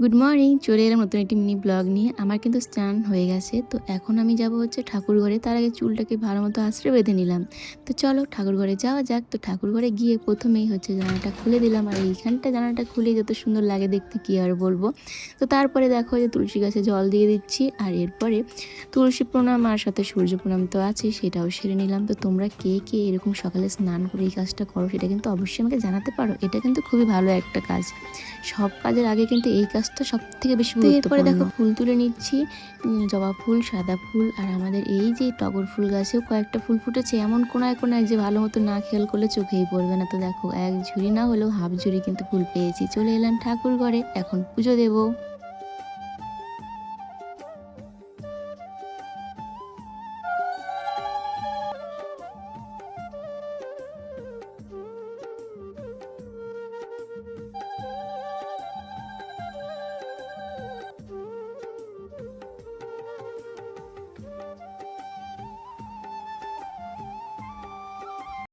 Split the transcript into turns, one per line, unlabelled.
Good morning, চলে এলাম নতুন একটি মিনি ব্লগ নিয়ে। আমার কিন্তু স্নান হয়ে গেছে, তো এখন আমি যাব হচ্ছে ঠাকুর ঘরে। তার আগে চুলটাকে ভালো মতো আঁচড়ে বেঁধে নিলাম। তো চলো ঠাকুর ঘরে যাওয়া যাক। তো ঠাকুর ঘরে গিয়ে প্রথমেই হচ্ছে জানালাটা খুলে দিলাম, আর এইখানটা জানালাটা খুলে যত সুন্দর লাগে দেখতে কি আর বলবো। তো তারপরে দেখো যে তুলসী গাছে জল দিয়ে দিচ্ছি, আর এরপরে তুলসী প্রণাম আর সাথে সূর্য প্রণাম তো আছে, সেটাও সেরে নিলাম। তো তোমরা কে কে এরকম সকালে স্নান করে এই কাজটা করো সেটা কিন্তু অবশ্যই আমাকে জানাতে পারো। এটা কিন্তু খুবই ভালো একটা কাজ। সব কাজের আগে কিন্তু এই কাজটা সব থেকে বেশি গুরুত্বপূর্ণ। এরপরে দেখো ফুল তুলে নিচ্ছি, জবা ফুল, সাদা ফুল, আর আমাদের এই যে টগর ফুল গাছেও কয়েকটা ফুল ফুটেছে এমন কোনায় কোনায় যে ভালো মতো না খেয়াল করলে চোখেই পড়বে না। তো দেখো এক ঝুড়ি না হলেও হাফ ঝুড়ি কিন্তু ফুল পেয়েছি। চলে এলাম ঠাকুর ঘরে, এখন পুজো দেবো।